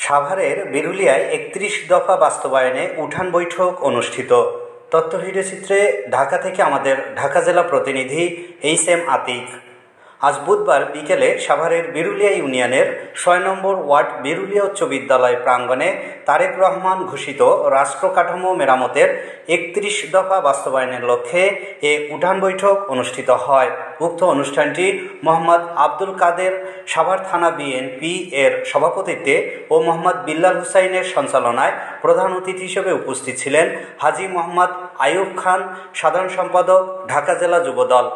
সাভারের বিরুলিয়ায় ৩১ দফা বাস্তবায়নে উঠান বৈঠক অনুষ্ঠিত। তথ্য ভিডিওচিত্রে ঢাকা থেকে আমাদের ঢাকা জেলা প্রতিনিধি এইচ.এম. আতিক। আজ বুধবার বিকেলে সাভারের বিরুলিয়া ইউনিয়নের ৬ নম্বর ওয়ার্ড বিরুলিয়া উচ্চ বিদ্যালয় প্রাঙ্গণে তারেক রহমান ঘোষিত রাষ্ট্র কাঠামো মেরামতের ৩১ দফা বাস্তবায়নের লক্ষ্যে এ উঠান বৈঠক অনুষ্ঠিত হয়। উক্ত অনুষ্ঠানটি মোহাম্মদ আব্দুল কাদের সাভার থানা বিএনপি এর সভাপতিত্বে ও মোহাম্মদ বিল্লাল হুসাইনের সঞ্চালনায় প্রধান অতিথি হিসেবে উপস্থিত ছিলেন হাজী মোহাম্মদ আইয়ুব খান, সাধারণ সম্পাদক, ঢাকা জেলা যুবদল।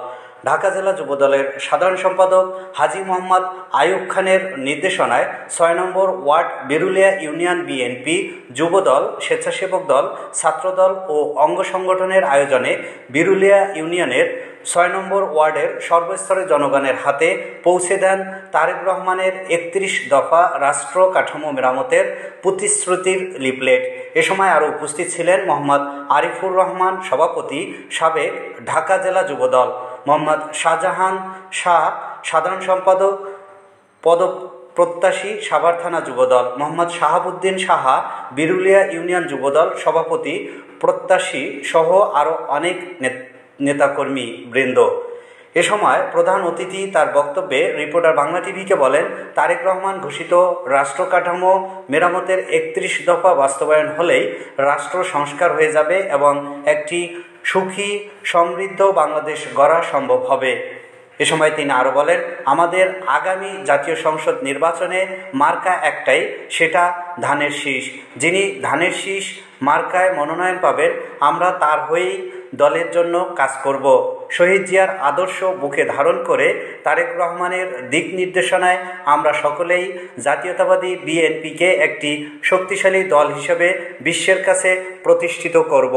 ঢাকা জেলা যুবদলের সাধারণ সম্পাদক হাজী মোহাম্মদ আইয়ুব খানের নির্দেশনায় ৬ number ward Biruliya union BNP, Jubodal, Swechchhasebak Dal, ছাত্রদল ও অঙ্গ সংগঠনের আয়োজনে বিরুলিয়া ইউনিয়নের ৬ নম্বর ওয়ার্ডের সর্বস্তরের জনগণের হাতে পৌঁছে দেন তারেক রহমানের ৩১ দফা রাষ্ট্র কাঠামো মেরামতের প্রতিশ্রুতির লিফলেট। এ সময় আরও উপস্থিত ছিলেন মোহাম্মদ আরিফুর রহমান, সভাপতি, সাবেক ঢাকা জেলা যুবদল, মোহাম্মদ শাহজাহান শাহ, সাধারণ সম্পাদক, পদপ্রত্যাশী, সাভার থানা যুবদল, মোহাম্মদ শাহাবুদ্দিন সাহা, বিরুলিয়া ইউনিয়ন যুবদল সভাপতি প্রত্যাশী সহ আরও অনেক নেতাকর্মী বৃন্দ। এ সময় প্রধান অতিথি তার বক্তব্যে রিপোর্টার বাংলা টিভিকে বলেন, তারেক রহমান ঘোষিত রাষ্ট্র কাঠামো মেরামতের ৩১ দফা বাস্তবায়ন হলেই রাষ্ট্র সংস্কার হয়ে যাবে এবং একটি সুখী সমৃদ্ধ বাংলাদেশ গড়া সম্ভব হবে। এ সময় তিনি আরও বলেন, আমাদের আগামী জাতীয় সংসদ নির্বাচনে মার্কা একটাই, সেটা ধানের শীষ। যিনি ধানের শীষ মার্কায় মনোনয়ন পাবেন, আমরা তার হয়েই দলের জন্য কাজ করব। শহীদ জিয়ার আদর্শ বুকে ধারণ করে তারেক রহমানের দিক নির্দেশনায় আমরা সকলেই জাতীয়তাবাদী বিএনপিকে একটি শক্তিশালী দল হিসেবে বিশ্বের কাছে প্রতিষ্ঠিত করব।